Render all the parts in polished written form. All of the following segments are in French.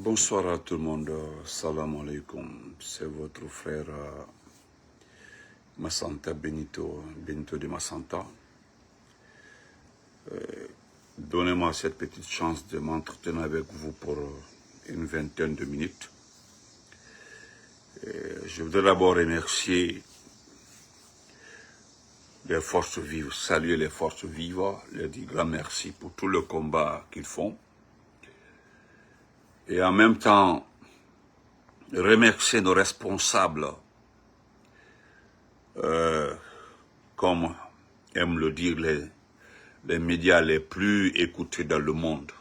Bonsoir à tout le monde, salam alaikum, c'est votre frère Massanta Benito de Massanta. Donnez-moi cette petite chance de m'entretenir avec vous pour une vingtaine de minutes. Je voudrais d'abord remercier les forces vives, saluer les forces vives, leur dire grand merci pour tout le combat qu'ils font. Et en même temps, remercier nos responsables, comme aiment le dire les médias les plus écoutés dans le monde,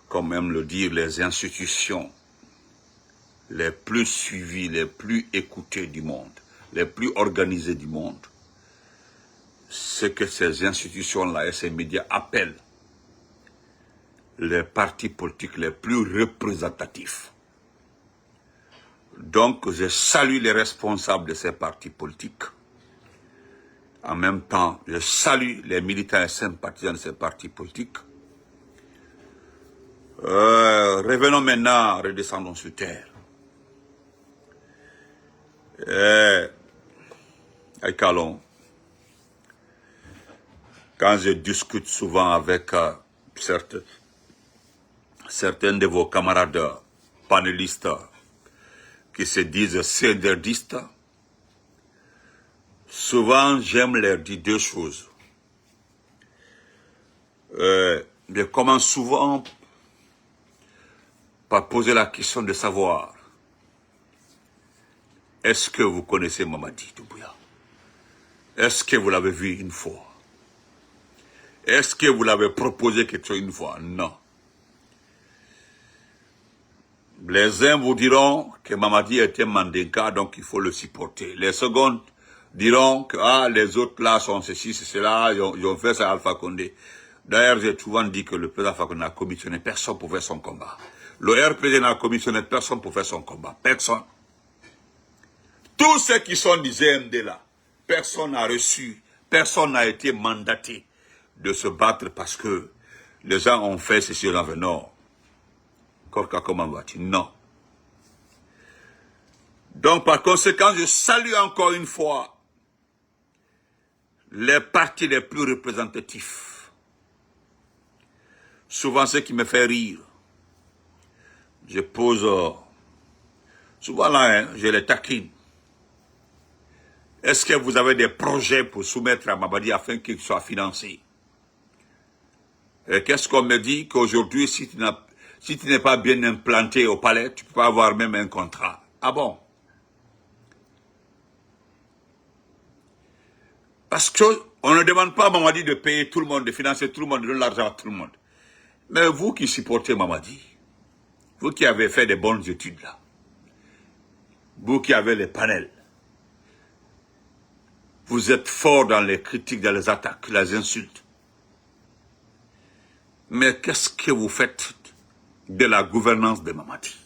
comme aiment le dire les institutions les plus suivies, les plus écoutées du monde, les plus organisées du monde, ce que ces institutions-là et ces médias appellent les partis politiques les plus représentatifs. Donc, je salue les responsables de ces partis politiques. En même temps, je salue les militants et sympathisants de ces partis politiques. Revenons maintenant, redescendons sur terre. Aïkalon, quand je discute souvent avec certains de vos camarades panélistes qui se disent céderdistes, souvent j'aime leur dire deux choses. Je commence souvent par poser la question de savoir, est-ce que vous connaissez Mamadi Doumbouya? Est-ce que vous l'avez vu une fois? Est-ce que vous l'avez proposé quelque chose une fois? Non. Les uns vous diront que Mamadi était Mandinka, donc il faut le supporter. Les secondes diront que les autres là sont ceci, c'est cela, ils ont fait ça à Alpha Condé. D'ailleurs, j'ai souvent dit que le président Alpha Condé n'a commissionné personne pour faire son combat. Le RPD n'a commissionné personne pour faire son combat. Personne. Tous ceux qui sont du ZMD là, personne n'a reçu, personne n'a été mandaté de se battre parce que les gens ont fait ceci, là, non. Korka, comment vas-tu? Non. Donc, par conséquent, je salue encore une fois les partis les plus représentatifs. Souvent, ce qui me fait rire, je pose, souvent là, je les taquine. Est-ce que vous avez des projets pour soumettre à Mamadi afin qu'il soit financé? Et qu'est-ce qu'on me dit? Qu'aujourd'hui, si tu n'es pas bien implanté au palais, tu ne peux pas avoir même un contrat. Ah bon? Parce qu'on ne demande pas à Mamadi de payer tout le monde, de financer tout le monde, de donner l'argent à tout le monde. Mais vous qui supportez Mamadi, vous qui avez fait des bonnes études là, vous qui avez les panels, vous êtes fort dans les critiques, dans les attaques, les insultes. Mais qu'est-ce que vous faites de la gouvernance de Mamadi?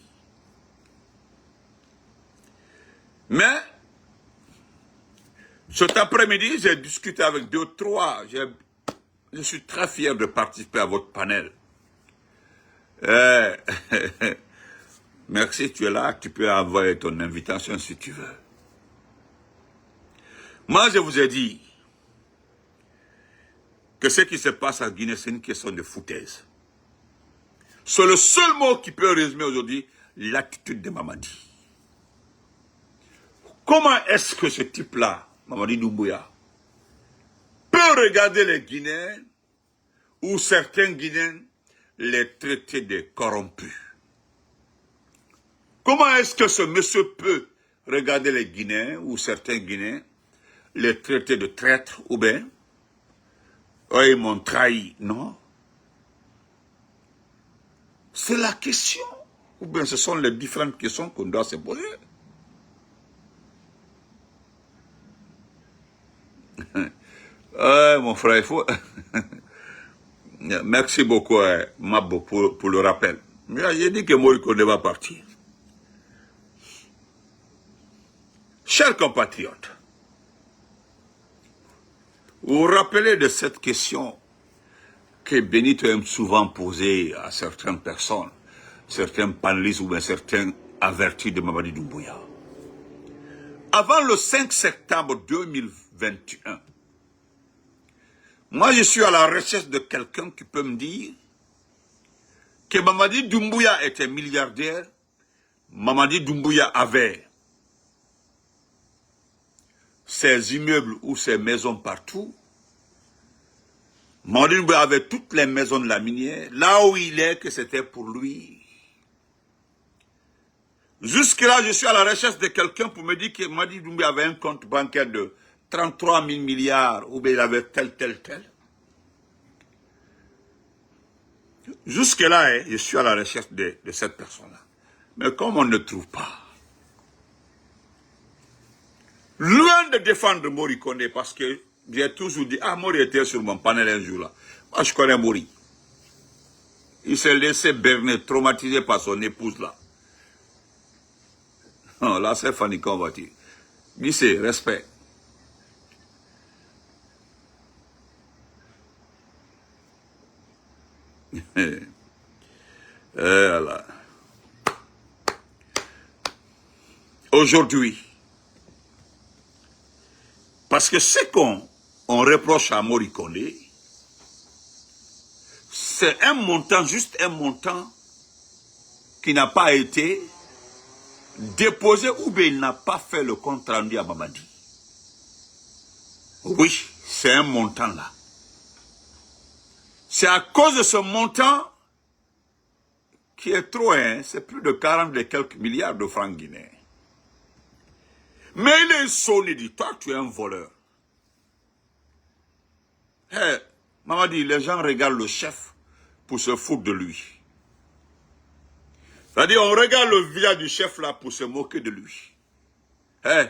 Mais, cet après-midi, j'ai discuté avec deux, trois. Je suis très fier de participer à votre panel. Merci, tu es là, tu peux envoyer ton invitation si tu veux. Moi, je vous ai dit que ce qui se passe en Guinée, c'est une question de foutaise. C'est le seul mot qui peut résumer aujourd'hui l'attitude de Mamadi. Comment est-ce que ce type-là, Mamadi Doumbouya, peut regarder les Guinéens ou certains Guinéens les traiter de corrompus? Comment est-ce que ce monsieur peut regarder les Guinéens ou certains Guinéens les traiter de traîtres ou bien ils m'ont trahi? Non. C'est la question. Ou bien ce sont les différentes questions qu'on doit se poser. Mon frère, il faut... Merci beaucoup, Mabo, pour le rappel. J'ai dit que Moïko va partir. Chers compatriotes, vous vous rappelez de cette question que Benito aime souvent poser à certaines personnes. certains panélistes ou bien certains avertis de Mamadi Doumbouya. Avant le 5 septembre 2021, moi je suis à la recherche de quelqu'un qui peut me dire que Mamadi Doumbouya était milliardaire, Mamadi Doumbouya avait ses immeubles ou ses maisons partout. Mamadi Doumbouya avait toutes les maisons de la minière, là où il est, que c'était pour lui. Jusque-là, je suis à la recherche de quelqu'un pour me dire que Mamadi Doumbouya avait un compte bancaire de 33 000 milliards, ou bien il avait tel. Jusque-là, je suis à la recherche de cette personne-là. Mais comme on ne trouve pas, loin de défendre Mori Kondé, parce que j'ai toujours dit, ah, Mori était sur mon panel un jour là. Moi, je connais Mori. Il s'est laissé berner, traumatisé par son épouse là. Non, là, c'est Fanny Convati. Bissé, respect. Voilà. Aujourd'hui, parce que ce qu'on reproche à Mori Kondé, c'est un montant, juste un montant qui n'a pas été déposé ou bien il n'a pas fait le compte rendu à Mamadi. Oui, c'est un montant là. C'est à cause de ce montant qui est trop, hein, c'est plus de 40 et quelques milliards de francs guinéens. Mais il est sonné, dit, toi tu es un voleur. Hey, Mamadi, les gens regardent le chef pour se foutre de lui. C'est-à-dire, on regarde le visage du chef là pour se moquer de lui. Hey,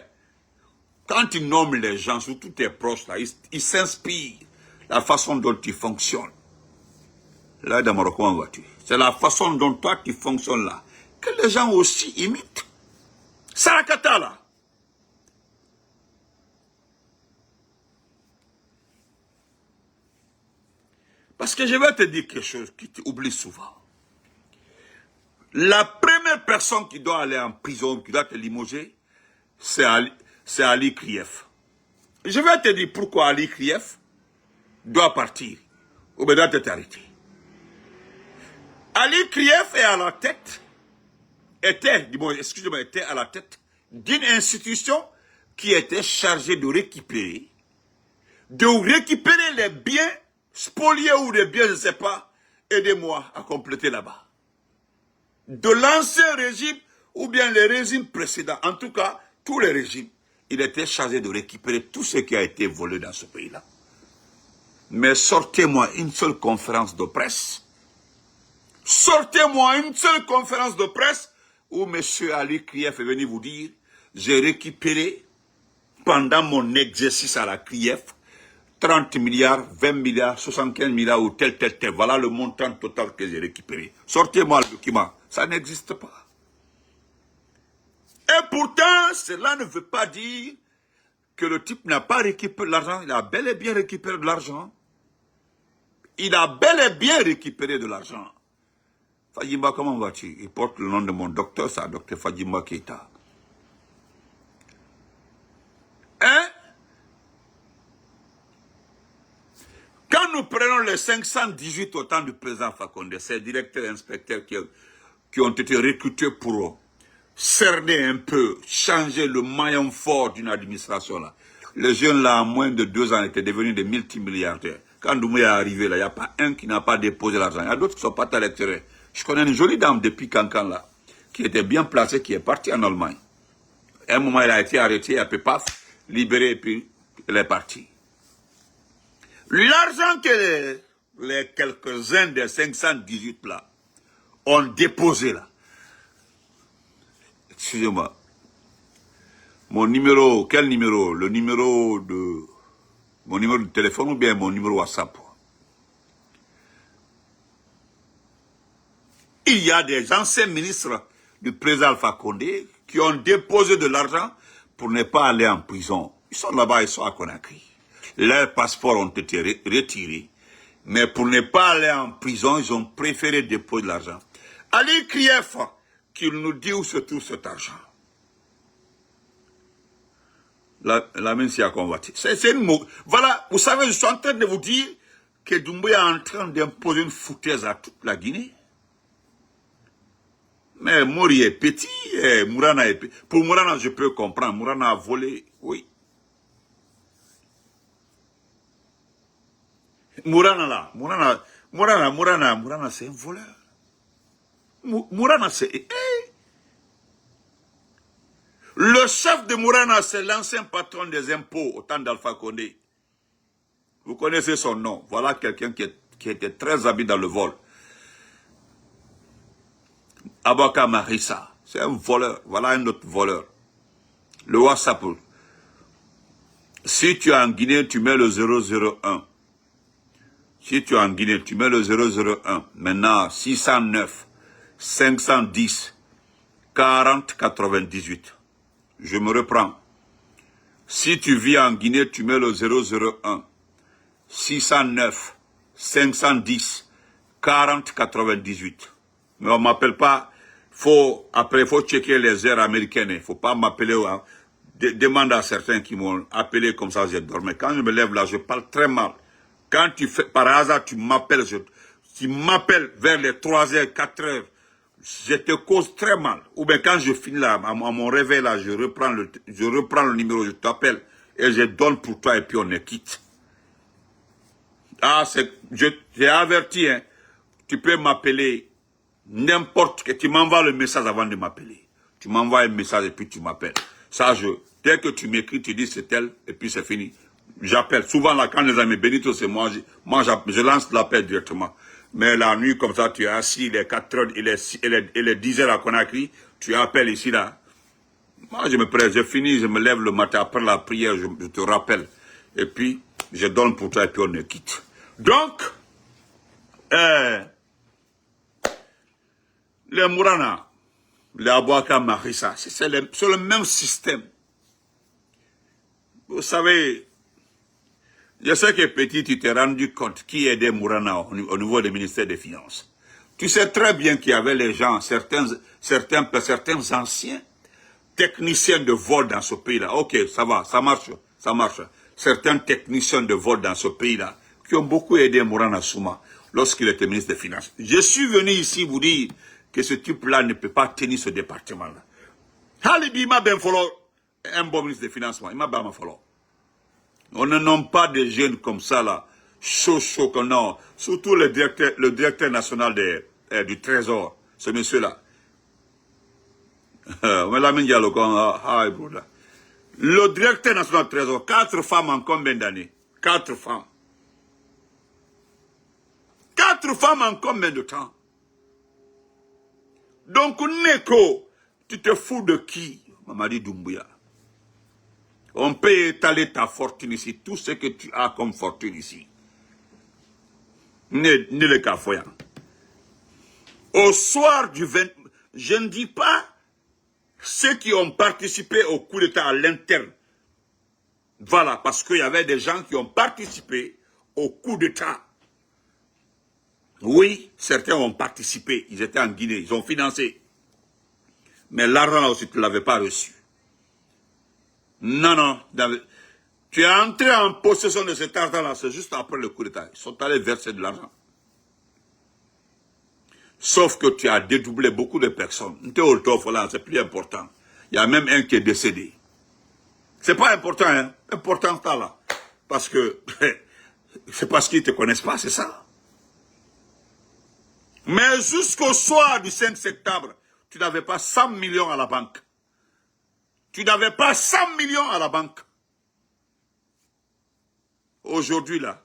quand il nomme les gens, surtout tes proches là, il s'inspire la façon dont il fonctionne. Là, dans Morocco, on voit-tu. C'est la façon dont toi tu fonctionnes là, que les gens aussi imitent. Sarakata là. Parce que je vais te dire quelque chose qui t'oublie souvent. La première personne qui doit aller en prison, qui doit te limoger, c'est Ali Krief. Je vais te dire pourquoi Ali Krief doit partir, ou bien doit être arrêté. Ali Krief est à la tête, était à la tête d'une institution qui était chargée de récupérer les biens spoliés ou les biens, je ne sais pas, aidez-moi à compléter là-bas. De l'ancien régime ou bien les régimes précédents, en tout cas, tous les régimes, il était chargé de récupérer tout ce qui a été volé dans ce pays-là. Mais sortez-moi une seule conférence de presse. Sortez-moi une seule conférence de presse où M. Ali Krief est venu vous dire, j'ai récupéré pendant mon exercice à la Krief 30 milliards, 20 milliards, 75 milliards ou tel. Voilà le montant total que j'ai récupéré. Sortez-moi le document. Ça n'existe pas. Et pourtant, cela ne veut pas dire que le type n'a pas récupéré de l'argent. Il a bel et bien récupéré de l'argent. Il a bel et bien récupéré de l'argent. Fadjimba, comment vas-tu? Il porte le nom de mon docteur, ça, docteur Fadjimba Keita. Hein? Quand nous prenons les 518 au temps du président Fakonde, ces directeurs et inspecteurs qui ont été recrutés pour cerner un peu, changer le maillon fort d'une administration là. Les jeunes là, en moins de 2 ans, étaient devenus des multimilliardaires. Quand Doumbouya est arrivé là, il n'y a pas un qui n'a pas déposé l'argent. Il y a d'autres qui sont pas à l'extérieur. Je connais une jolie dame depuis Cancan là, qui était bien placée, qui est partie en Allemagne. À un moment, elle a été arrêtée, elle peut pas libérer et puis elle est partie. L'argent que les quelques-uns des 518 là ont déposé là. Excusez-moi. Mon numéro, quel numéro? Le numéro de... Mon numéro de téléphone ou bien mon numéro WhatsApp? Il y a des anciens ministres du président Alpha Condé qui ont déposé de l'argent pour ne pas aller en prison. Ils sont là-bas, ils sont à Conakry. Leurs passeports ont été retirés. Mais pour ne pas aller en prison, ils ont préféré déposer de l'argent. Ali Krief, qu'il nous dit où se trouve cet argent. La main s'y a convoité. C'est une mot. Voilà, vous savez, je suis en train de vous dire que Doumbouya est en train d'imposer une foutaise à toute la Guinée. Mais Mori est petit, et Mourana est petit. Pour Mourana, je peux comprendre. Mourana a volé, oui. Mourana là, Mourana, c'est un voleur. Mourana, c'est... Le chef de Mourana, c'est l'ancien patron des impôts au temps d'Alpha Condé. Vous connaissez son nom. Voilà quelqu'un qui était très habile dans le vol. Abaka Marissa, c'est un voleur. Voilà un autre voleur. Le WhatsApp. Si tu es en Guinée, tu mets le 001. Si tu es en Guinée, tu mets le 001. Maintenant, 609, 510, 40, 98. Je me reprends. Si tu vis en Guinée, tu mets le 001, 609, 510, 40, 98. Mais on ne m'appelle pas. Après, il faut checker les heures américaines. Il ne faut pas m'appeler. Demande à certains qui m'ont appelé comme ça, j'ai dormi. Quand je me lève là, je parle très mal. Quand tu fais, par hasard, tu m'appelles vers les 3h, 4h, je te cause très mal. Ou bien quand je finis là, à mon réveil là, je reprends le numéro, je t'appelle et je donne pour toi et puis on est quitte. Ah, j'ai averti, hein. Tu peux m'appeler n'importe que, tu m'envoies le message avant de m'appeler. Tu m'envoies un message et puis tu m'appelles. Ça, dès que tu m'écris, tu dis c'est elle et puis c'est fini. J'appelle. Souvent là, quand les amis Benito, c'est moi, je lance l'appel directement. Mais la nuit, comme ça, tu es assis, il est 4 heures, il est 10 heures à Conakry, tu appelles ici, là. Moi, je me presse, je finis, je me lève le matin, après la prière, je te rappelle. Et puis, je donne pour toi et puis on est quitte. Donc, les Mourana, les Abouaka Marissa, c'est le même système. Vous savez, je sais que petit, tu t'es rendu compte qui aidait Mourana au niveau du ministère des Finances. Tu sais très bien qu'il y avait les gens, certains anciens techniciens de vol dans ce pays-là. Ok, ça va, ça marche. Certains techniciens de vol dans ce pays-là qui ont beaucoup aidé Mourana Souma lorsqu'il était ministre des Finances. Je suis venu ici vous dire que ce type-là ne peut pas tenir ce département-là. Halibi m'a bien fallu un bon ministre des Finances, il m'a bien fallu. On ne nomme pas des jeunes comme ça, là, chaud, non. Surtout le directeur national du Trésor, ce monsieur-là. Le directeur national du Trésor, 4 femmes en combien d'années? 4 femmes. 4 femmes en combien de temps? Donc, Neko, tu te fous de qui? Mamadi Doumbouya. On peut étaler ta fortune ici, tout ce que tu as comme fortune ici. Ni le Kafoyan. Au soir du 20, je ne dis pas ceux qui ont participé au coup d'État à l'interne. Voilà, parce qu'il y avait des gens qui ont participé au coup d'État. Oui, certains ont participé, ils étaient en Guinée, ils ont financé. Mais l'argent aussi, tu ne l'avais pas reçu. Non. Tu es entré en possession de cet argent-là, c'est juste après le coup d'État. Ils sont allés verser de l'argent. Sauf que tu as dédoublé beaucoup de personnes. C'est plus important. Il y a même un qui est décédé. C'est pas important, hein. Important ça là. Parce que c'est parce qu'ils ne te connaissent pas, c'est ça. Mais jusqu'au soir du 5 septembre, tu n'avais pas 100 millions à la banque. Tu n'avais pas 100 millions à la banque. Aujourd'hui, là,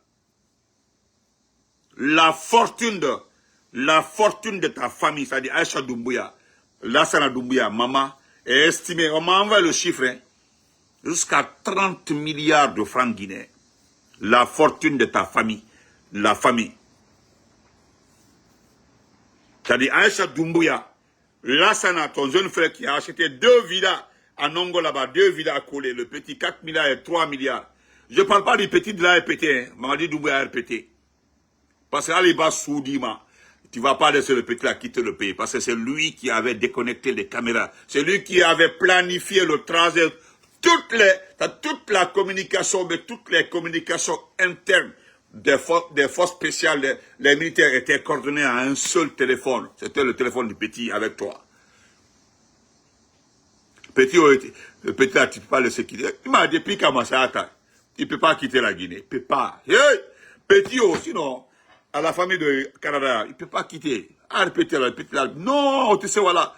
la fortune de ta famille, c'est-à-dire Aïcha Doumbouya, Lassana Doumbouya, maman, est estimée, on m'a envoyé le chiffre, hein, jusqu'à 30 milliards de francs guinéens. La fortune de ta famille, la famille. C'est-à-dire Aïcha Doumbouya, Lassana, ton jeune frère qui a acheté 2 villas à Nongo là-bas, 2 villas à coller, le petit 4 milliards et 3 milliards. Je ne parle pas du petit de la RPT, hein. Mamadi Doumbouya RPT. Parce qu'Aliba Soudima, tu vas pas laisser le petit là quitter le pays, parce que c'est lui qui avait déconnecté les caméras. C'est lui qui avait planifié le trajet, toute la communication, mais toutes les communications internes des forces spéciales, les militaires étaient coordonnés à un seul téléphone. C'était le téléphone du petit avec toi. Le petit là, tu ne peux pas laisser quitter. Il m'a dit, depuis Kamassata, il ne peut pas quitter la Guinée. Il ne peut pas. Hey, petit, sinon, à la famille de Canada, il ne peut pas quitter. Ah, le petit là. Non, tu sais, voilà.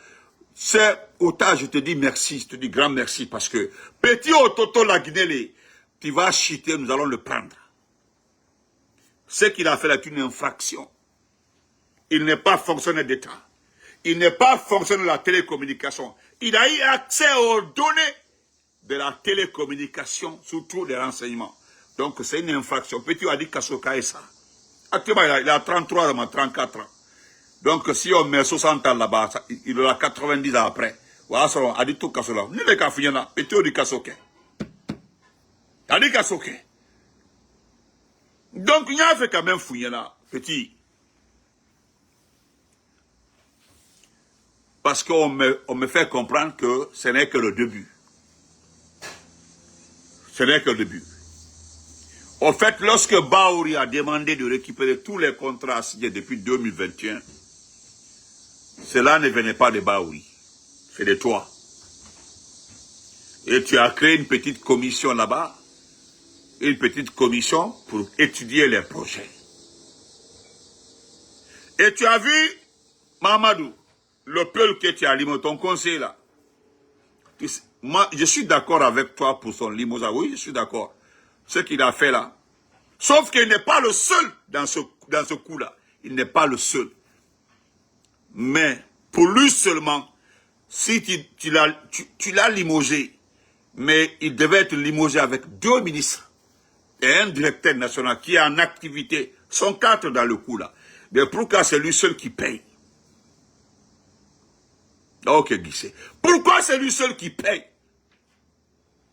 C'est otage, je te dis merci, je te dis grand merci, parce que petit Toto, la Guinée, tu vas chuter, nous allons le prendre. Ce qu'il a fait là est une infraction. Il n'est pas fonctionnaire d'État. Il n'est pas fonctionnaire de la télécommunication. Il a eu accès aux données de la télécommunication, surtout des renseignements. Donc c'est une infraction. Petit a dit Kasoka et ça. Actuellement, il a 33 ans, 34 ans. Donc si on met 60 ans là-bas, il aura 90 ans après. Voilà, ça a dit tout Kasola. Ni les Kafiyana, Petit a dit Kasoke. A dit Kasoke. Donc il y a fait quand même Fouillana, Petit. Parce qu'on me fait comprendre que ce n'est que le début. Ce n'est que le début. Au fait, lorsque Baouri a demandé de récupérer tous les contrats signés depuis 2021, cela ne venait pas de Baouri. C'est de toi. Et tu as créé une petite commission là-bas. Une petite commission pour étudier les projets. Et tu as vu, Mamadou, le peuple que tu as limé, ton conseiller là. Moi, je suis d'accord avec toi pour son limousine. Oui, je suis d'accord. Ce qu'il a fait là. Sauf qu'il n'est pas le seul dans ce coup-là. Il n'est pas le seul. Mais, pour lui seulement, si tu l'as limogé, mais il devait être limogé avec 2 ministres et un directeur national qui est en activité, sont 4 dans le coup là. Mais pourquoi c'est lui seul qui paye? Ok, Guissé. Pourquoi c'est lui seul qui paye?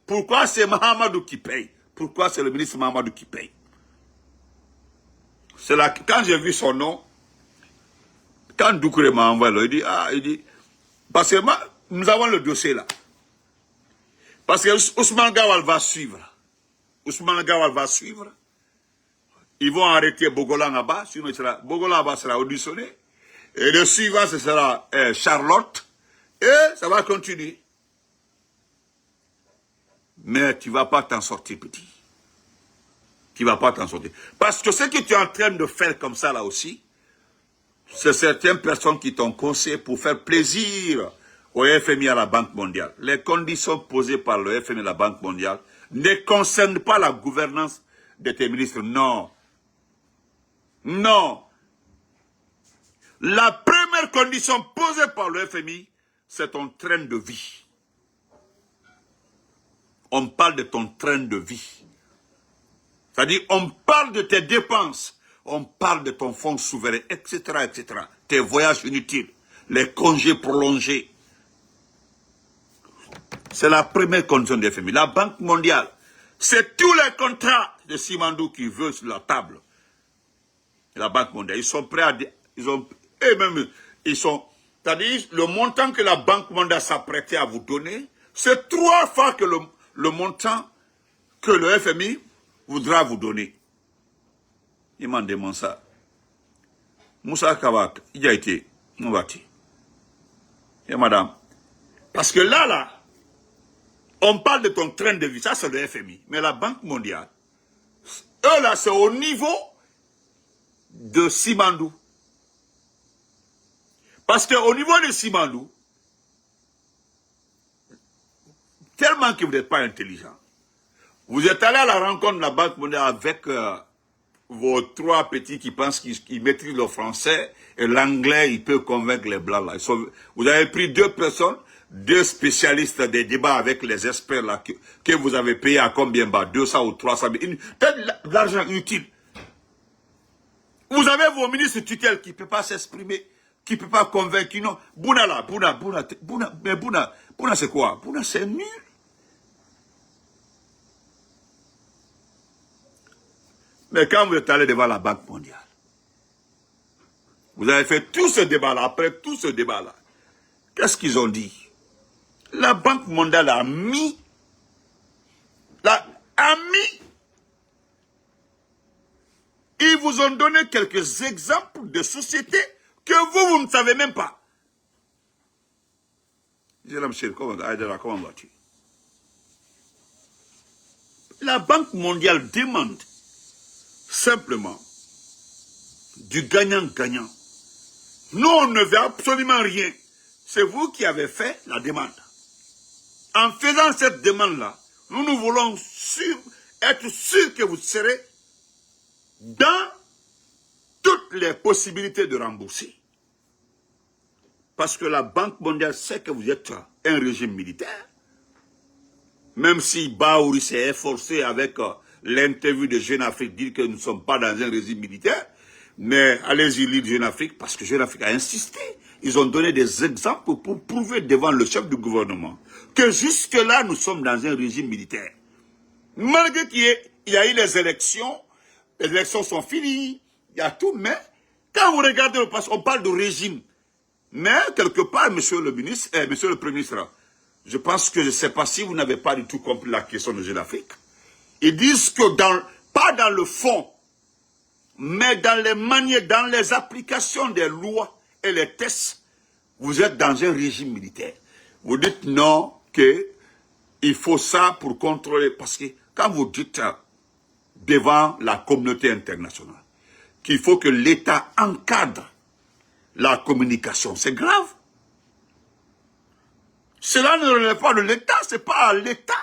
Pourquoi c'est Mahamadou qui paye? Pourquoi c'est le ministre Mahamadou qui paye? C'est là, quand j'ai vu son nom, quand Doucouré m'a envoyé, il dit, parce que nous avons le dossier là. Parce que Ousmane Gawal va suivre. Ousmane Gawal va suivre. Ils vont arrêter Bogolan là-bas, sinon Bogolan là-bas sera auditionné. Et le suivant, ce sera Charlotte. Et ça va continuer. Mais tu ne vas pas t'en sortir, petit. Tu ne vas pas t'en sortir. Parce que ce que tu es en train de faire comme ça, là aussi, c'est certaines personnes qui t'ont conseillé pour faire plaisir au FMI et à la Banque mondiale. Les conditions posées par le FMI et la Banque mondiale ne concernent pas la gouvernance de tes ministres. Non. Non. La première condition posée par le FMI, c'est ton train de vie. On parle de ton train de vie. C'est-à-dire, on parle de tes dépenses, on parle de ton fonds souverain, etc., etc. Tes voyages inutiles, les congés prolongés. C'est la première condition du FMI. La Banque mondiale, c'est tous les contrats de Simandou qui veulent sur la table. La Banque mondiale, ils sont prêts à... C'est-à-dire, le montant que la Banque mondiale s'apprêtait à vous donner, c'est 3 fois que le montant que le FMI voudra vous donner. Il m'a demandé ça. Moussa Kawak, il a été, on va dire. Et madame, parce que là, on parle de ton train de vie, ça c'est le FMI. Mais la Banque mondiale, eux là, c'est au niveau de Simandou. Parce qu'au niveau de Simandou, tellement que vous n'êtes pas intelligent, vous êtes allé à la rencontre de la Banque mondiale avec vos 3 petits qui pensent qu'ils maîtrisent le français et l'anglais, ils peuvent convaincre les blancs là. Vous avez pris 2 personnes, 2 spécialistes des débats avec les experts là, que vous avez payé à combien bas, 200 ou 300 000, peut-être de l'argent utile. Vous avez vos ministres tutelles qui ne peuvent pas s'exprimer, qui ne peuvent pas convaincre, non. Bouna là, mais Bouna c'est quoi? Bouna c'est nul. Mais quand vous êtes allé devant la Banque mondiale, Vous avez fait tout ce débat-là, après tout ce débat-là. Qu'est-ce qu'ils ont dit? La Banque mondiale a mis, ils vous ont donné quelques exemples de sociétés que vous ne savez même pas. Je dis, monsieur, comment vas-tu? La Banque mondiale demande simplement du gagnant-gagnant. Nous, on ne veut absolument rien. C'est vous qui avez fait la demande. En faisant cette demande-là, nous voulons être sûrs que vous serez dans toutes les possibilités de rembourser. Parce que la Banque mondiale sait que vous êtes un régime militaire. Même si Baouri s'est efforcé avec l'interview de Jeune Afrique, dire que nous ne sommes pas dans un régime militaire, mais allez-y lire Jeune Afrique, parce que Jeune Afrique a insisté. Ils ont donné des exemples pour prouver devant le chef du gouvernement que jusque-là, nous sommes dans un régime militaire. Malgré qu'il y a eu les élections sont finies, il y a tout, mais quand vous regardez le passé, on parle de régime. Mais quelque part, monsieur le ministre, monsieur le Premier ministre, je pense que je ne sais pas si vous n'avez pas du tout compris la question de Jeune Afrique. Ils disent que pas dans le fond, mais dans les manières, dans les applications des lois et les tests, vous êtes dans un régime militaire. Vous dites non, qu'il faut ça pour contrôler. Parce que quand vous dites devant la communauté internationale qu'il faut que l'État encadre la communication, c'est grave. Cela ne relève pas de l'État, c'est pas à l'État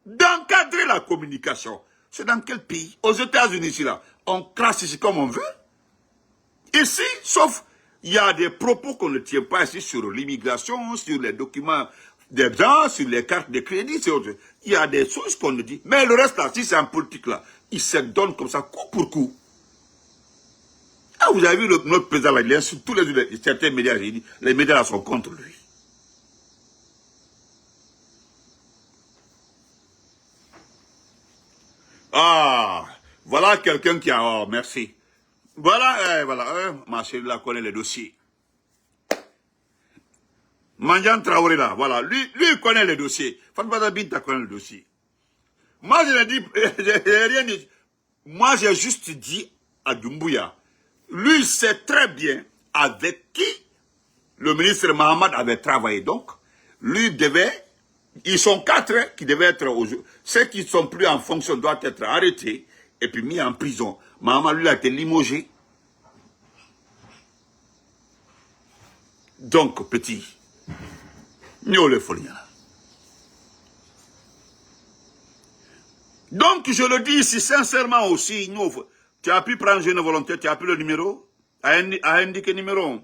d'encadrer la communication. C'est dans quel pays? Aux États-Unis, ici, là, on crache ici comme on veut. Ici, sauf, il y a des propos qu'on ne tient pas ici sur l'immigration, sur les documents des gens, sur les cartes de crédit, c'est autre. Il y a des choses qu'on ne dit. Mais le reste, là, si c'est en politique, là, il se donne comme ça, coup pour coup. Ah, vous avez vu notre président, là, il est sur tous certains médias, il dit, les médias, là, sont contre lui. Ah, voilà quelqu'un qui a... Oh, merci. Voilà, ma chérie là connaît les dossiers. Mandian Traoré là, voilà, lui il connaît les dossiers. Fatma Binta connaît le dossier. Moi je n'ai dit, j'ai rien dit. Moi j'ai juste dit à Doumbouya, lui il sait très bien avec qui le ministre Mahamad avait travaillé. Donc, lui devait... Ils sont 4 qui devaient être au jeu. Ceux qui ne sont plus en fonction doivent être arrêtés et puis mis en prison. Mahamad, lui, a été limogé. Donc, petit, mieux le folie. Donc, je le dis ici sincèrement aussi, tu as pu prendre Jeune Volonté, tu as pu le numéro, à indiquer numéro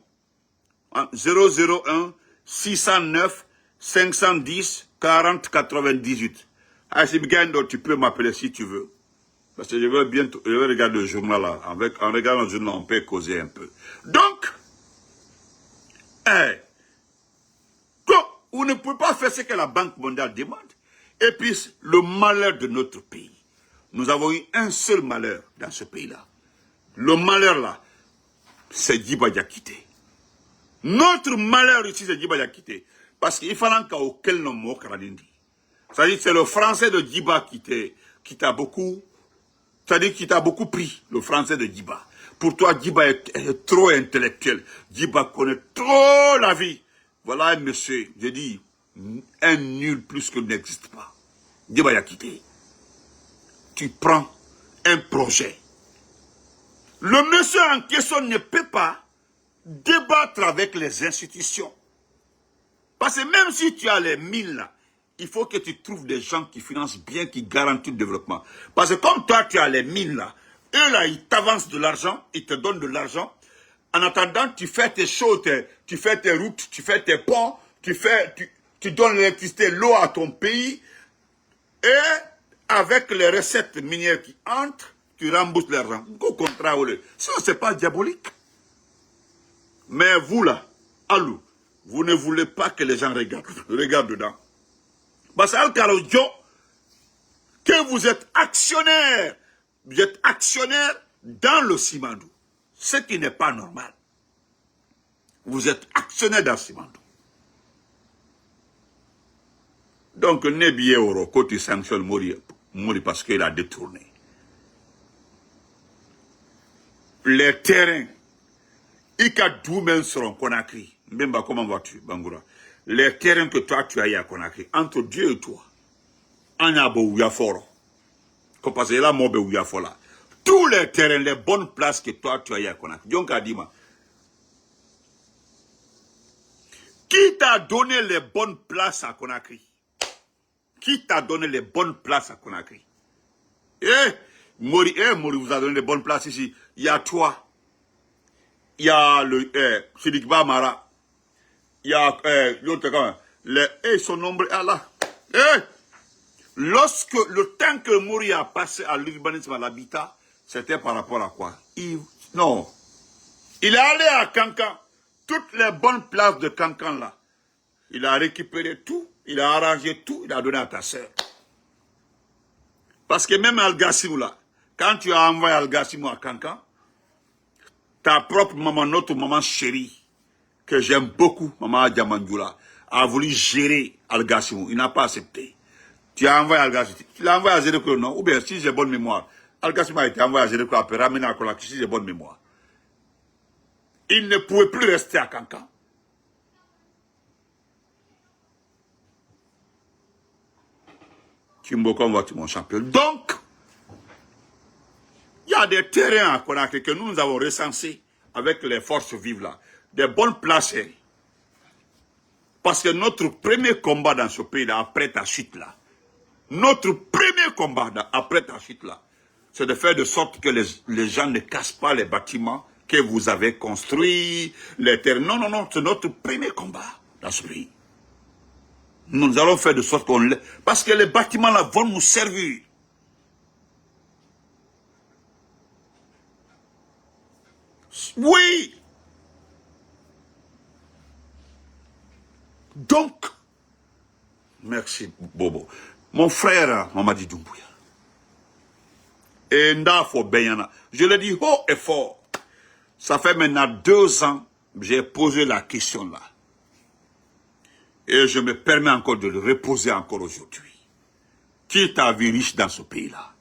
001 609 510 40 98. Ah, si tu peux m'appeler si tu veux. Parce que je vais regarder le journal là. En regardant le journal, on peut causer un peu. Donc, vous ne pouvez pas faire ce que la Banque mondiale demande. Et puis, le malheur de notre pays. Nous avons eu un seul malheur dans ce pays-là. Le malheur là, c'est Djiba Diakité. Notre malheur ici, c'est Djiba Diakité. Parce qu'il fallait qu'auquel nom mot Karadindi. C'est-à-dire que c'est le français de Djiba qui t'a beaucoup... C'est-à-dire qu'il t'a beaucoup pris, le français de Djiba. Pour toi, Djiba est trop intellectuel. Djiba connaît trop la vie. Voilà un monsieur, je dis, un nul plus que n'existe pas. Djiba Diakité. Tu prends un projet. Le monsieur en question ne peut pas débattre avec les institutions. Parce que même si tu as les 1000 là, il faut que tu trouves des gens qui financent bien, qui garantissent le développement. Parce que comme toi, tu as les 1000 là, eux là, ils t'avancent de l'argent, ils te donnent de l'argent. En attendant, tu fais tes choses, tu fais tes routes, tu fais tes ponts, tu donnes l'électricité, l'eau à ton pays. Et avec les recettes minières qui entrent, tu rembourses l'argent. Au contraire, ça, c'est pas diabolique. Mais vous là, allô, vous ne voulez pas que les gens regardent dedans. Parce que vous êtes actionnaire dans le Simandou, ce qui n'est pas normal. Vous êtes actionnaire dans Simandou. Donc, Nebi Euro, quand il sanctionne Mori parce qu'il a détourné. Les terrains, il y a 12 seront Conakry. Même comment vas-tu, Bangoura? Les terrains que toi, tu as eu à Conakry, entre Dieu et toi, en a beau Yaforo. Parce que là, mon Yafora. Tous les terrains, les bonnes places que toi, tu as eu à Conakry. Donc, Adima. Qui t'a donné les bonnes places à Conakry? Qui t'a donné les bonnes places à Conakry? Mori, vous a donné les bonnes places ici. Il y a toi. Il y a le Sidikba Mara. Il y a l'autre quand même. Son nombre est là. Lorsque le temps que Mori a passé à l'urbanisme, à l'habitat, c'était par rapport à quoi? Non. Il est allé à Kankan. Toutes les bonnes places de Kankan là. Il a récupéré tout. Il a arrangé tout. Il a donné à ta sœur. Parce que même Al-Gassimou là, quand tu as envoyé Al-Gassimou à Kankan, ta propre maman, notre maman chérie, que j'aime beaucoup, maman Adjamandjoula, a voulu gérer Al-Gassimou. Il n'a pas accepté. Tu as envoyé Al-Gassimou. Tu l'as envoyé à Zéréko, non? Ou bien, si j'ai bonne mémoire, Al-Gassimou a été envoyé à Zéréko, après ramené à Konakry, si j'ai bonne mémoire. Il ne pouvait plus rester à Kankan. Kimbo, voici mon champion. Donc, il y a des terrains à Conakry que nous avons recensés avec les forces vives là. Des bonnes places. Parce que notre premier combat dans ce pays là, après ta chute là, notre premier combat après ta chute là, c'est de faire de sorte que les gens ne cassent pas les bâtiments que vous avez construits, les terrains. Non, non, non, c'est notre premier combat dans ce pays. Nous allons faire de sorte qu'on... Parce que les bâtiments là vont nous servir. Oui. Donc, merci Bobo. Mon frère Mamadi Doumbouya. Et Ndafo Benyana. Je le dis haut et fort. Ça fait maintenant 2 ans que j'ai posé la question là. Et je me permets encore de le reposer encore aujourd'hui. Qui t'a vu riche dans ce pays-là?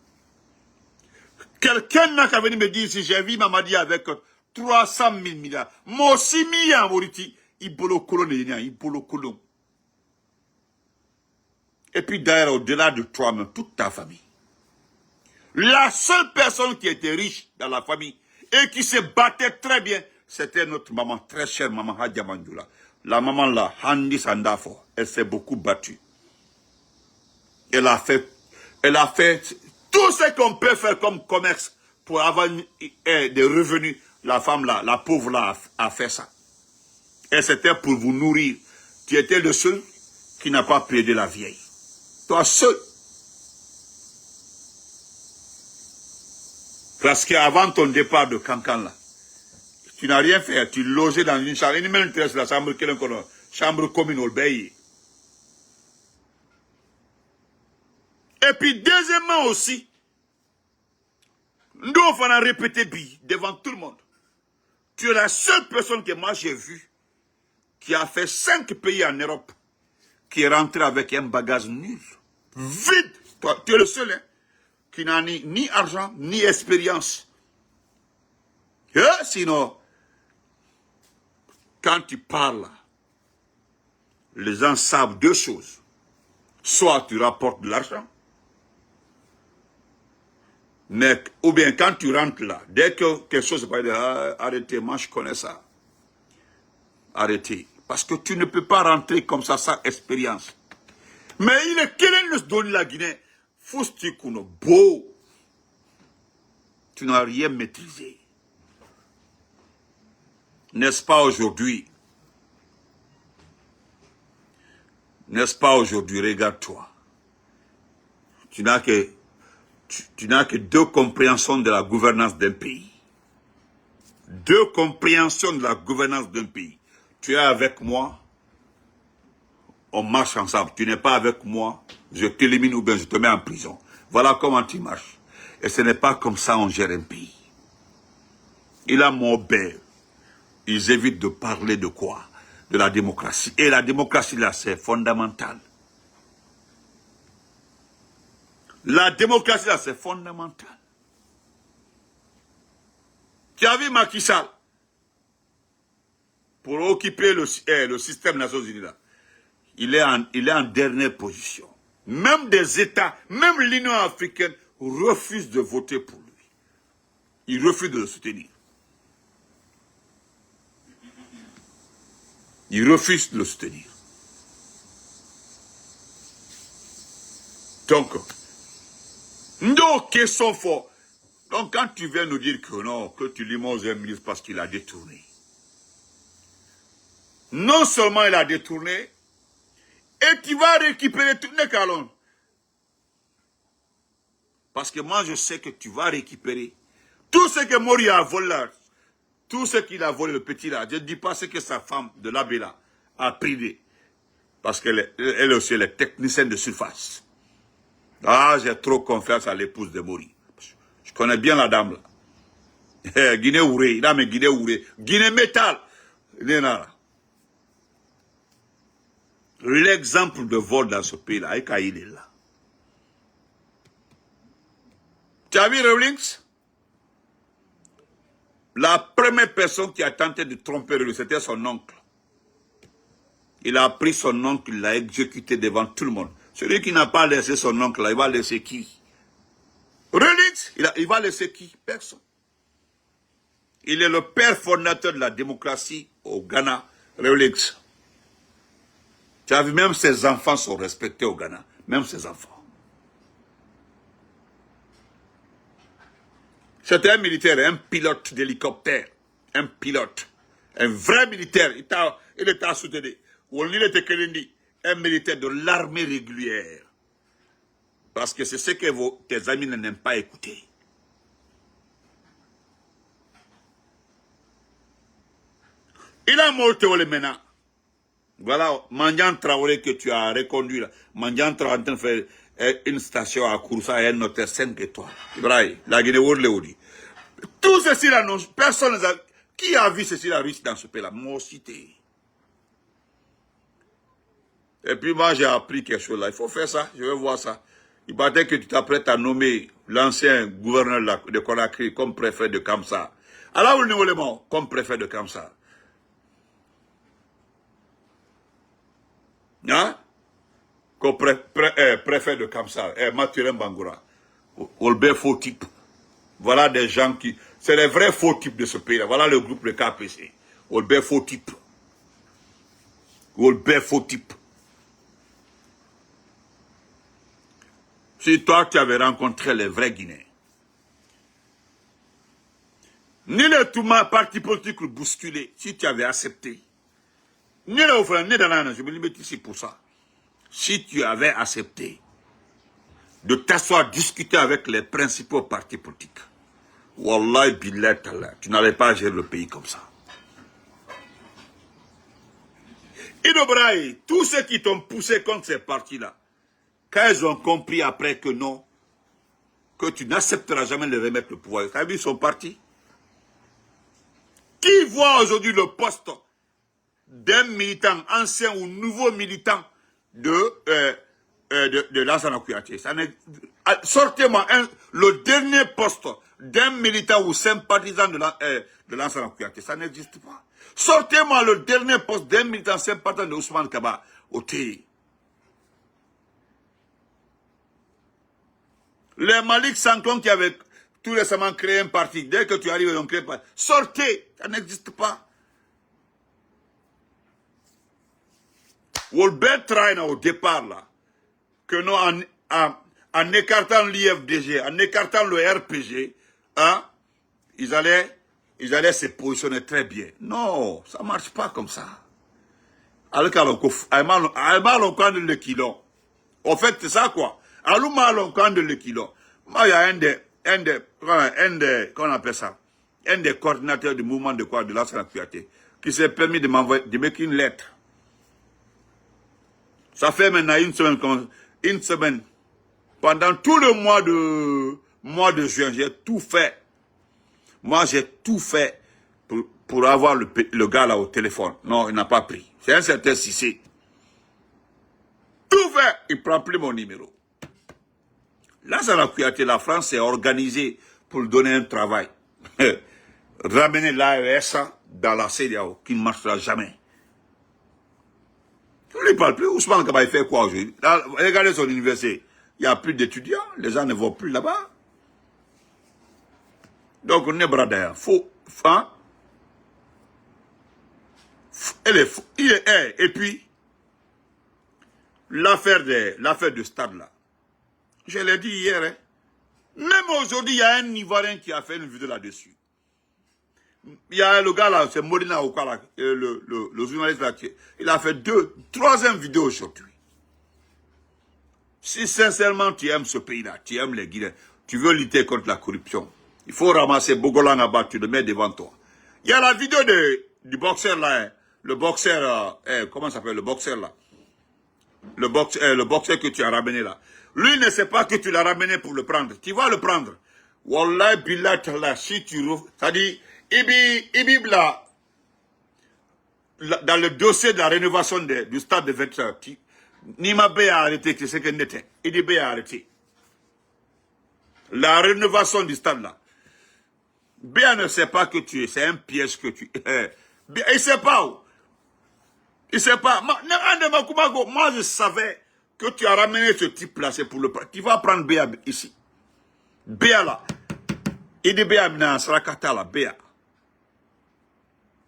Quelqu'un n'a qu'à venir me dire si j'ai vu Mamadi avec 300 000 milliards. Moi aussi, en Moriti, il bolo colon, il bolo colon. Et puis d'ailleurs, au-delà de toi-même, toute ta famille. La seule personne qui était riche dans la famille et qui se battait très bien, c'était notre maman, très chère maman Hadja Mandjoula. La maman là, Handi Sandafo, elle s'est beaucoup battue. Elle a fait tout ce qu'on peut faire comme commerce pour avoir des revenus. La femme là, la pauvre là, a fait ça. Et c'était pour vous nourrir. Tu étais le seul qui n'a pas plaidé la vieille. Toi seul. Parce qu'avant ton départ de Kankan là, tu n'as rien fait. Tu logeais dans une chambre. Une même la chambre commune au pays. Et puis deuxièmement aussi, nous on va répéter devant tout le monde. Tu es la seule personne que moi j'ai vue qui a fait 5 pays en Europe, qui est rentré avec un bagage nul, vide. Toi, tu es le seul hein, qui n'a ni argent, ni expérience. Sinon, quand tu parles, les gens savent 2 choses. Soit tu rapportes de l'argent, mais, ou bien quand tu rentres là, dès que quelque chose se passe, arrêtez, moi je connais ça. Arrêtez. Parce que tu ne peux pas rentrer comme ça sans expérience. Mais il est quel est le donner la Guinée? Foustikuno, beau. Tu n'as rien maîtrisé. N'est-ce pas aujourd'hui? N'est-ce pas aujourd'hui? Regarde-toi. Tu n'as que 2 compréhensions de la gouvernance d'un pays. 2 compréhensions de la gouvernance d'un pays. Tu es avec moi, on marche ensemble. Tu n'es pas avec moi, je t'élimine ou bien je te mets en prison. Voilà comment tu marches. Et ce n'est pas comme ça on gère un pays. Il a mon père. ils évitent de parler de quoi? De la démocratie. Et la démocratie, là, c'est fondamental. La démocratie, là, c'est fondamental. Tu as vu Macky Sall? Pour occuper le système des Nations Unies, là, il est en dernière position. Même des États, même l'Union africaine refuse de voter pour lui. Ils refusent de le soutenir. Ils refusent de le soutenir. Donc, nos questions fortes. Donc, quand tu viens nous dire que non, que tu limoses un ministre parce qu'il a détourné. Non seulement il a détourné, et tu vas récupérer tout le calon. Parce que moi, je sais que tu vas récupérer tout ce que Mori a volé, tout ce qu'il a volé, le petit là. Je ne dis pas ce que sa femme de l'abbé là a pris. Parce qu'elle aussi, elle est technicienne de surface. Ah, j'ai trop confiance à l'épouse de Mori. Je connais bien la dame là. Guinée Ouré, il a mis Guinée Ouré. Guinée Métal. L'exemple de vol dans ce pays-là, il est là. Tu as vu Rawlings? La première personne qui a tenté de tromper Rawlings, c'était son oncle. Il a pris son oncle, il l'a exécuté devant tout le monde. Celui qui n'a pas laissé son oncle, là, il va laisser qui? Rawlings, il va laisser qui? Personne. Il est le père fondateur de la démocratie au Ghana, Rawlings. Tu as vu, même ses enfants sont respectés au Ghana. Même ses enfants. C'était un militaire, un pilote d'hélicoptère. Un pilote. Un vrai militaire. Il était à soutenir. Il était un militaire de l'armée régulière. Parce que c'est ce que tes amis n'aiment pas écouter. Il a monté au maintenant. Voilà, Mandian Traoré que tu as reconduit là. Mandian Traoré est en train de faire une station à Kouroussa et un hôtel 5 étoiles. Ibrahim, la Guinée-World. Tout ceci là, personne n'a... Qui a vu ceci là riche dans ce pays là? Moi aussi. Et puis moi j'ai appris quelque chose là. Il faut faire ça, je veux voir ça. Il paraît que tu t'apprêtes à nommer l'ancien gouverneur de Conakry comme préfet de Kamsa. Alors où le niveau comme préfet de Kamsa. Hein? Comme préfet de Kamsa, Mathurin Bangoura. Olbert faux type. Voilà des gens qui... C'est les vrais faux types de ce pays-là. Voilà le groupe de KPC. Olbert faux type. Olbert faux type. Si toi, tu avais rencontré les vrais Guinéens, ni le tout parti politique bousculé, si tu avais accepté, ni le frère, ni dans la je me limite ici pour ça. Si tu avais accepté de t'asseoir, discuter avec les principaux partis politiques, Wallahi billah tallah, tu n'allais pas gérer le pays comme ça. Idobraï, tous ceux qui t'ont poussé contre ces partis-là, quand ils ont compris après que non, que tu n'accepteras jamais de remettre le pouvoir, tu as vu, ils sont partis. Qui voit aujourd'hui le poste d'un militant, ancien ou nouveau militant de Lansana Kouyaté? Sortez-moi le dernier poste d'un militant ou sympathisant de Lansana Kouyaté. Ça n'existe pas. Sortez-moi le dernier poste d'un militant sympathisant de Ousmane Kaba au TI. Les Malik Sanklon qui avaient tout récemment créé un parti, dès que tu arrives, ils ont créé un parti. Sortez, ça n'existe pas. Wolbert Traina au départ là, que nous en écartant l'IFDG, en écartant le RPG, hein, ils allaient se positionner très bien. Non, ça ne marche pas comme ça. Alors qu'à le kilo. En fait, c'est ça quoi. Alors le kilo. Moi, il y a comment on appelle ça? Un des coordinateurs du mouvement de quoi, de Lansana Kouyaté, qui s'est permis de m'envoyer, de m'écrire une lettre. Ça fait maintenant une semaine. Pendant tout le mois de juin, j'ai tout fait. Moi, j'ai tout fait pour avoir le gars là au téléphone. Non, il n'a pas pris. C'est un certain Cissé. Tout fait, il ne prend plus mon numéro. Lansana Kouyaté, la France s'est organisée pour lui donner un travail. Ramener l'AES dans la CEDEAO, qui ne marchera jamais. On ne parle plus. Ousmane Kaba, il fait quoi aujourd'hui? Regardez son université. Il n'y a plus d'étudiants. Les gens ne vont plus là-bas. Donc, on est bradin. Faux. Hein? Et puis, l'affaire de stade là. Je l'ai dit hier. Hein? Même aujourd'hui, il y a un Ivoirien qui a fait une vidéo là-dessus. Il y a le gars là, c'est Morina Okala, le journaliste là, il a fait troisième vidéo aujourd'hui. Si sincèrement tu aimes ce pays-là, tu aimes les Guinéens, tu veux lutter contre la corruption, il faut ramasser Bogolan là-bas, tu le mets devant toi. Il y a la vidéo du boxeur là, hein, le boxeur, comment ça s'appelle, le boxeur là, le boxeur que tu as ramené là. Lui ne sait pas que tu l'as ramené pour le prendre. Tu vas le prendre. Wallah billah là, si tu c'est-à-dire, Ibi là, dans le dossier de la rénovation du stade de 20 heures, Nima B a arrêté, c'est ce que n'était. Ibi a arrêté. La rénovation du stade là. Béa ne sait pas que tu es, c'est un piège que tu es. Il ne sait pas où. Il ne sait pas. Moi, je savais que tu as ramené ce type-là, c'est pour le prendre. Tu vas prendre Béa ici. Béa là. Idi Béa n'a Sarakata là, Béa.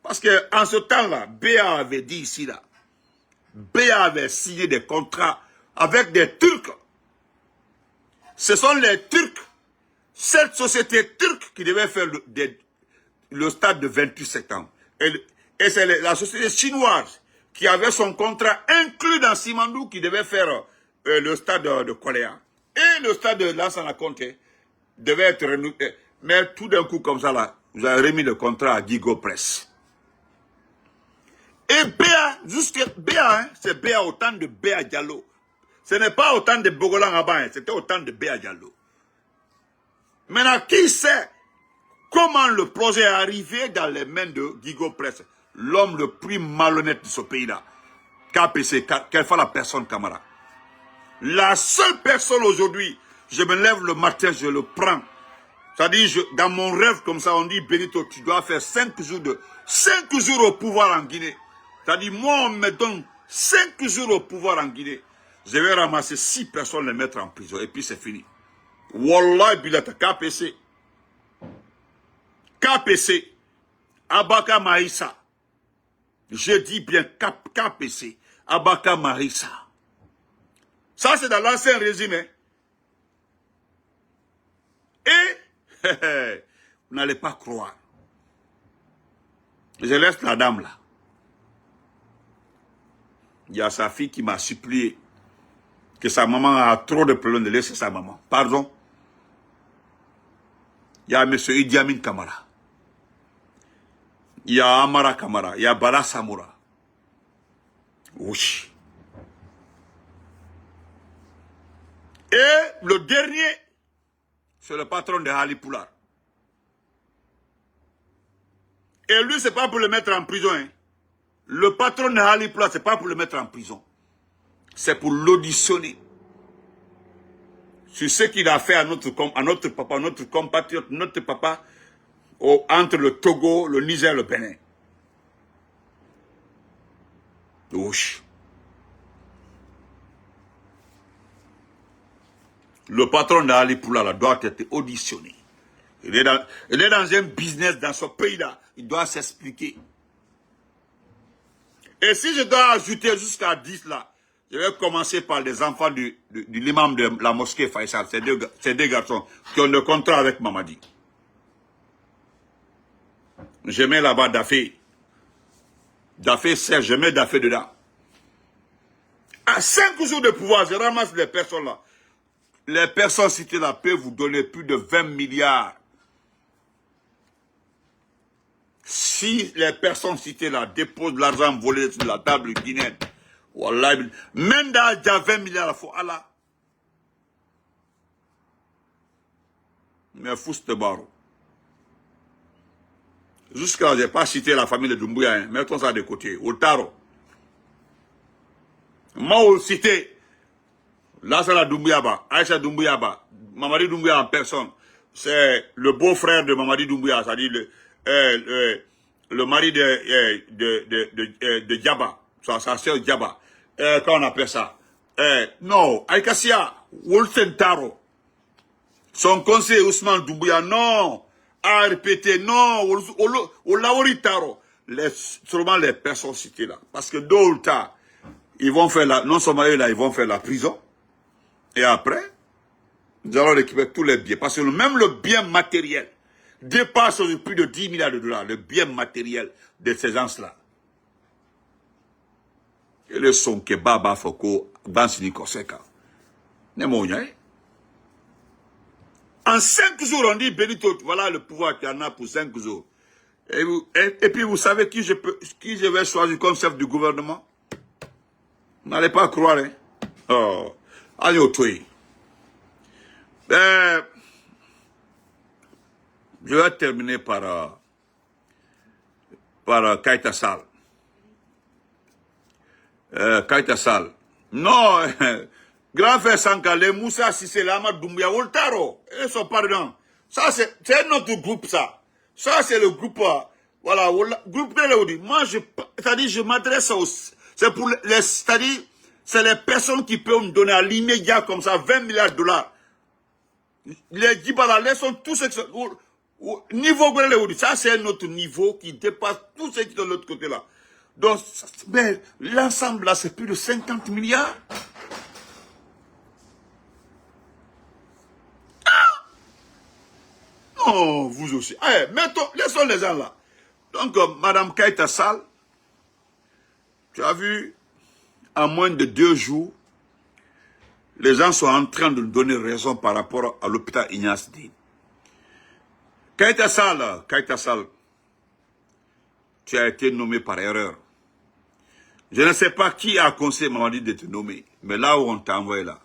Parce qu'en ce temps-là, Béa avait dit ici là. Béa avait signé des contrats avec des Turcs. Ce sont les Turcs. Cette société turque qui devait faire le stade de 28 septembre. Et c'est la société chinoise qui avait son contrat inclus dans Simandou qui devait faire le stade de Koléa. Et le stade de Lansana Conté devait être renouvelé. Mais tout d'un coup comme ça là, vous avez remis le contrat à Gigo Press. Et Béa, hein, c'est Béa autant de Béa Diallo. Ce n'est pas autant de Bogolan Abba, hein, c'était autant de Béa Diallo. Maintenant, qui sait comment le projet est arrivé dans les mains de Gigo Press, l'homme le plus malhonnête de ce pays-là, KPC, quelle fois la personne Camara. La seule personne aujourd'hui, je me lève le matin, je le prends. C'est-à-dire, dans mon rêve comme ça, on dit, Benito, tu dois faire 5 jours au pouvoir en Guinée. C'est-à-dire, moi, on me donne 5 jours au pouvoir en Guinée. Je vais ramasser 6 personnes, les mettre en prison, et puis c'est fini. Wallah, Bilata, KPC. KPC. Abaka Maïssa. Je dis bien KPC. Abaka Maïssa. Ça, c'est dans l'ancien régime. Hein. Et, vous n'allez pas croire. Je laisse la dame là. Il y a sa fille qui m'a supplié que sa maman a trop de problèmes de laisser sa maman. Pardon. Il y a M. Idi Amin Kamara. Il y a Amara Kamara. Il y a Bala Samoura. Oui. Et le dernier, c'est le patron de Ali Poulard. Et lui, c'est pas pour le mettre en prison. Hein. Le patron de Ali Poulard, c'est pas pour le mettre en prison. C'est pour l'auditionner. Sur ce qu'il a fait à notre papa, notre compatriote, notre papa, entre le Togo, le Niger et le Bénin. Ouch. Le patron d'Ali Poulala doit être auditionné. Il est dans un business dans ce pays-là. Il doit s'expliquer. Et si je dois ajouter jusqu'à 10 là, je vais commencer par les enfants de l'imam de la mosquée Faisal, ces deux garçons qui ont le contrat avec Mamadi. Je mets là-bas Dafé. Dafé sert, je mets Dafé dedans. À 5 jours de pouvoir, je ramasse les personnes là. Les personnes citées là peuvent vous donner plus de 20 milliards. Si les personnes citées là déposent de l'argent volé sur la table guinéenne, wallah, même dans il y a 20 milliards, il faut Allah. Mais fous de barreau. Jusqu'à, je n'ai pas cité la famille de Doumbouya, hein. Mettons ça de côté. Otaro. Moi, cité, Lassana Doumbouya, Aïcha Doumbouya, Mamadi Doumbouya en personne. C'est le beau-frère de Mamadi Doumbouya, c'est-à-dire le mari de Diaba, sa sœur Diaba. Comment on appelle ça? Non, Aïkassia, Wolfen Taro. Son conseiller Ousmane Doumbouya, non. A répété, non. Olaori Taro. Seulement les personnes citées là. Parce que d'autres, ils vont faire la, non seulement eux là, ils vont faire la prison. Et après, nous allons récupérer tous les biens. Parce que même le bien matériel dépasse plus de 10 milliards de dollars. Le bien matériel de ces gens-là. Et le son que Baba Foko, Bansini Koseka. En 5 jours, on dit Benito, voilà le pouvoir qu'il y en a pour 5 jours. Et puis vous savez qui je vais choisir comme chef du gouvernement? Vous n'allez pas croire, hein? Oh, allez au toit. Je vais terminer par Kaita Sall. Kaita Sall. Non, grand frère Sanka, les Moussa Sissé, Lama Doumbouya, Voltaro, ils sont pas dedans. Ça, c'est notre groupe, ça. Ça, c'est le groupe, voilà, groupe de l'Audi. Moi, c'est-à-dire, je m'adresse aux, c'est pour les, c'est-à-dire, c'est les personnes qui peuvent me donner à l'immédiat, comme ça, 20 milliards de dollars. Les Djibalais sont tous ceux qui sont, niveau de l'Audi, ça, c'est notre niveau qui dépasse tous ceux qui sont de l'autre côté, là. Donc, l'ensemble, là, c'est plus de 50 milliards. Oh, vous aussi. Allez, mettons, laissons les gens là. Donc, Madame Kaita Sall, tu as vu, en moins de 2 jours, les gens sont en train de nous donner raison par rapport à l'hôpital Ignace Dine. Kaita Sall, tu as été nommé par erreur. Je ne sais pas qui a conseillé Mamadi de te nommer, mais là où on t'a envoyé là,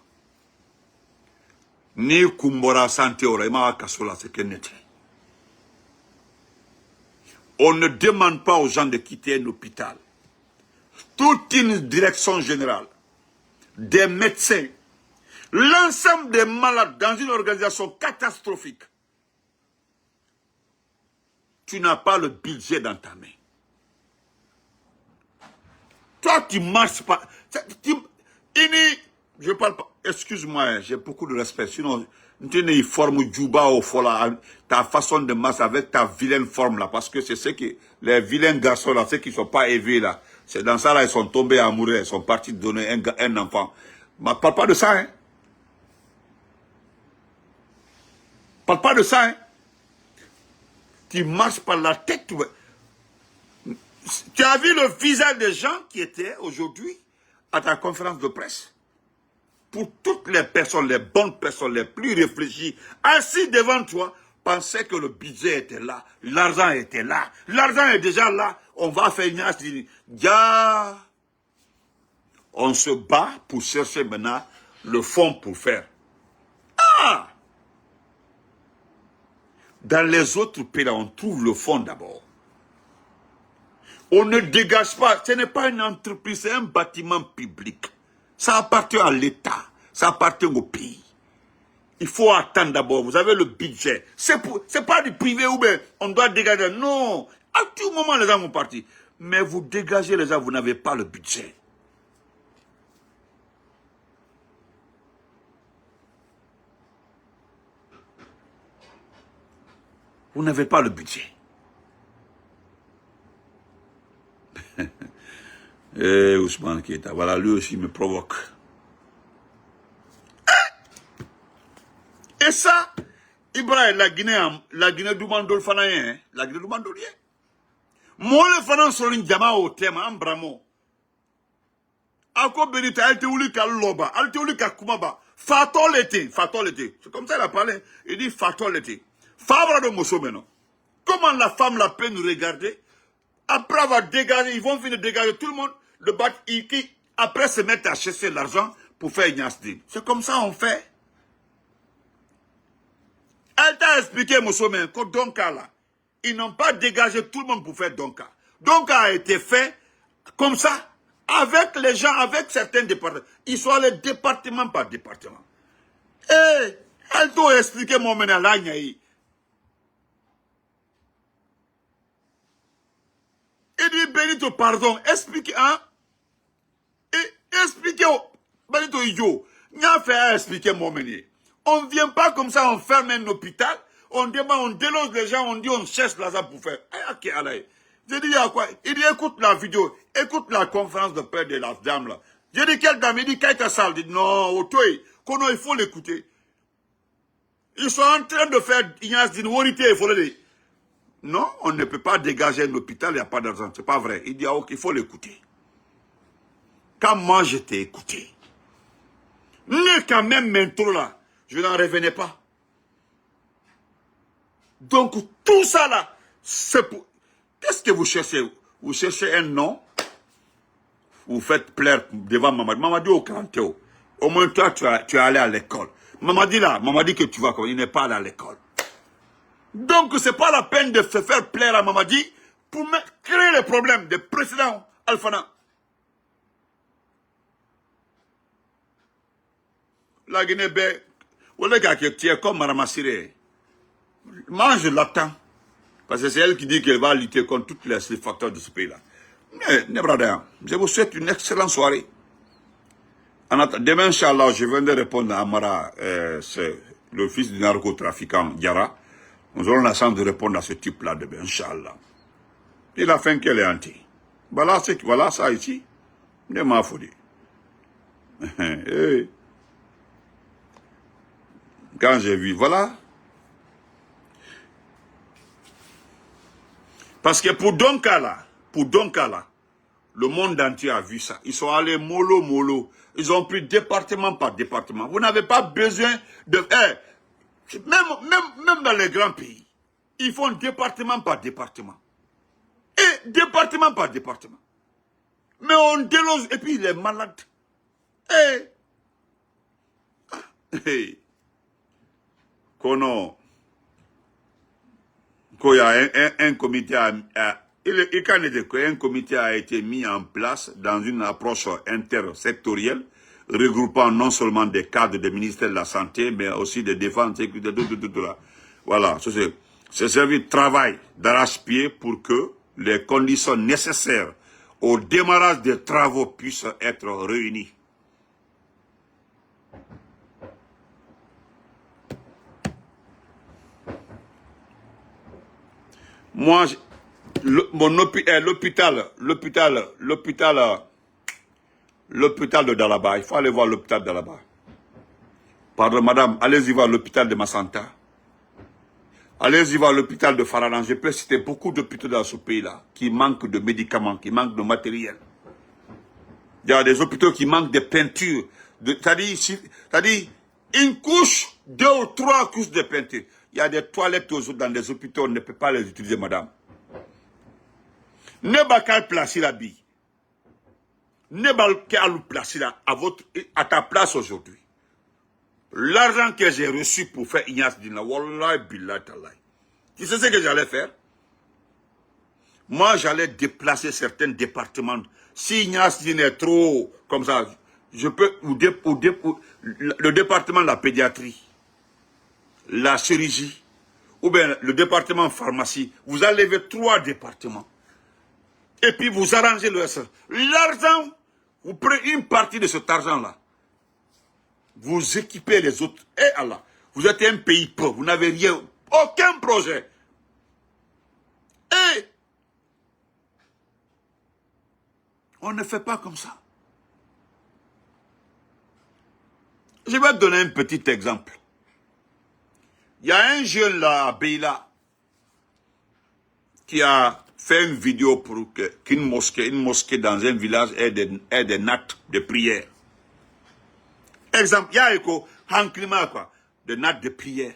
ni Kumbora Santé Orema Kasola, c'est qu'elle n'était. On ne demande pas aux gens de quitter un hôpital. Toute une direction générale, des médecins, l'ensemble des malades dans une organisation catastrophique. Tu n'as pas le budget dans ta main. Toi, tu ne marches pas. Je parle pas. Excuse-moi, j'ai beaucoup de respect. Sinon, tu forme Djouba au fola, ta façon de marcher avec ta vilaine forme là. Parce que c'est ce que les vilains garçons là, ceux qui ne sont pas élevés là. C'est dans ça là, ils sont tombés amoureux. Ils sont partis donner un enfant. Mais parle pas de ça, hein. Parle pas de ça, hein. Tu marches par la tête. Tu as vu le visage des gens qui étaient aujourd'hui à ta conférence de presse? Pour toutes les personnes, les bonnes personnes, les plus réfléchies, assis devant toi, pensaient que le budget était là, l'argent était là, l'argent est déjà là, on va faire une asse. On se bat pour chercher maintenant le fond pour faire. Ah! Dans les autres pays, on trouve le fond d'abord. On ne dégage pas, ce n'est pas une entreprise, c'est un bâtiment public. Ça appartient à l'État, ça appartient au pays. Il faut attendre d'abord, vous avez le budget. C'est pas du privé où on doit dégager. Non, à tout moment les gens vont partir. Mais vous dégagez les gens, vous n'avez pas le budget. Vous n'avez pas le budget. Ousmane Keita, voilà, lui aussi me provoque. Et ça, Ibrahim, la Guinée du Mandol Fanayen, la Guinée du Mandolien. Moi, le Fanan sur une diamant au thème, en bramo. Ako Benita, elle te ouli ka loba, elle te ouli ka kumaba. Fatol était. C'est comme ça qu'il a parlé. Il dit fatol était. Fabre de Mosso maintenant. Comment la femme la peut nous regarder? Après avoir dégagé, ils vont venir dégager tout le monde. Le bat, après se mettre à chercher l'argent pour faire Ignace Dine. C'est comme ça on fait. Elle t'a expliqué, Mosso, que donc là, ils n'ont pas dégagé tout le monde pour faire Donka. Donka a été fait comme ça, avec les gens, avec certains départements. Ils sont allés département par département. Et elle doit expliquer mon ménage. Il dit Benito, pardon, expliquez, hein? Expliquez, Benito Idio, n'a fait à expliquer mon ménage. On ne vient pas comme ça, on ferme un hôpital, on demande, on déloge les gens, on dit on cherche l'argent pour faire. Ok, allez. Je dis, il y a quoi? Il dit, écoute la vidéo, écoute la conférence de paix de la dame là. Je dis, quelle dame? Il dit, Kaita Sal. Il dit, non, Kono, il faut l'écouter. Ils sont en train de faire, il faut le dire. Non, on ne peut pas dégager un hôpital, il n'y a pas d'argent. C'est pas vrai. Il dit, ah, ok, il faut l'écouter. Quand moi je t'ai écouté, mais quand même maintenant là, je n'en revenais pas. Donc tout ça là, c'est pour... Qu'est-ce que vous cherchez? Vous cherchez un nom? Vous faites plaire devant Mamadi. Mamadi au Kantéo. Au moins toi, tu es allé à l'école. Mamadi là, Mamadi que tu vas comme il n'est pas allé à l'école. Donc c'est pas la peine de se faire plaire à Mamadi pour créer les problèmes des précédents Alphana. La Guinée, tu es comme Madame Assiré. Moi, je l'attends. Parce que c'est elle qui dit qu'elle va lutter contre tous les facteurs de ce pays-là. Je vous souhaite une excellente soirée. Demain, Inch'Allah, je viens de répondre à Amara, c'est le fils du narcotrafiquant Diara. Nous aurons la chance de répondre à ce type-là demain, Inch'Allah. Il a fait qu'elle est anti. Voilà ça ici. Ne m'a foutu. Quand j'ai vu, voilà. Parce que pour Donka là, le monde entier a vu ça. Ils sont allés mollo. Ils ont pris département par département. Vous n'avez pas besoin de... même dans les grands pays, ils font département par département. Et département par département. Mais on déloge, et puis il est malade. Un comité un comité a été mis en place dans une approche intersectorielle, regroupant non seulement des cadres des ministères de la Santé, mais aussi des défenses, sécurité, voilà, c'est servi de travail d'arrache-pied pour que les conditions nécessaires au démarrage des travaux puissent être réunies. Moi, l'hôpital de Dalaba, il faut aller voir l'hôpital de Dalaba. Pardon, madame, allez-y voir l'hôpital de Massanta. Allez-y voir l'hôpital de Faradan. Je peux citer beaucoup d'hôpitaux dans ce pays-là qui manquent de médicaments, qui manquent de matériel. Il y a des hôpitaux qui manquent de peinture. C'est-à-dire, une couche, 2 ou 3 couches de peinture. Il y a des toilettes dans des hôpitaux, on ne peut pas les utiliser, madame. Ne pas qu'à placer la bille. Ne pas qu'à placer à ta place aujourd'hui. L'argent que j'ai reçu pour faire Ignace Dina, Wallah Billah Tallah. Tu sais ce que j'allais faire? Moi, j'allais déplacer certains départements. Si Ignace Dina est trop comme ça, je peux, le département de la pédiatrie, la chirurgie, ou bien le département pharmacie, vous enlevez 3 départements. Et puis vous arrangez le reste. L'argent, vous prenez une partie de cet argent-là. Vous équipez les autres. Et Allah, vous êtes un pays pauvre, vous n'avez rien, aucun projet. Et on ne fait pas comme ça. Je vais te donner un petit exemple. Il y a un jeune là, à Beila, qui a fait une vidéo pour qu'une mosquée dans un village ait des nattes de prière. Exemple, il y a des nattes de prière.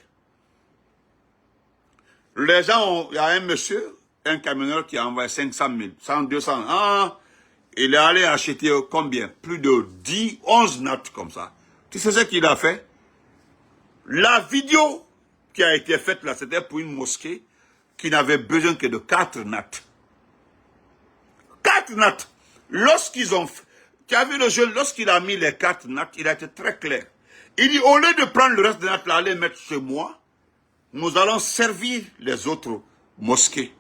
Les gens il y a un monsieur, un camionneur qui a envoyé 500 000, 100, 200. Il est allé acheter combien? Plus de 10, 11 nattes comme ça. Tu sais ce qu'il a fait? La vidéo qui a été faite là, c'était pour une mosquée qui n'avait besoin que de 4 nattes. 4 nattes. Lorsqu'ils ont fait, tu as vu le jeune, lorsqu'il a mis les 4 nattes, il a été très clair. Il dit, au lieu de prendre le reste des nattes là, aller mettre chez moi, nous allons servir les autres mosquées.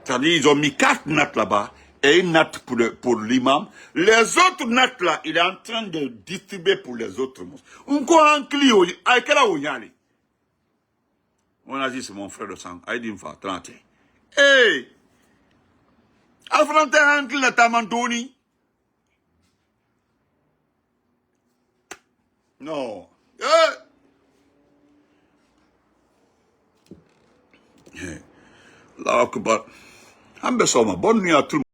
C'est-à-dire, ils ont mis 4 nattes là-bas et une natte pour l'imam. Les autres nattes là, il est en train de distribuer pour les autres mosquées. On a dit, c'est mon frère de sang. Il dit, il faut 30. Hey! Alfred Uncle na Tamantoni. Non. Là, bonne nuit à tout le monde.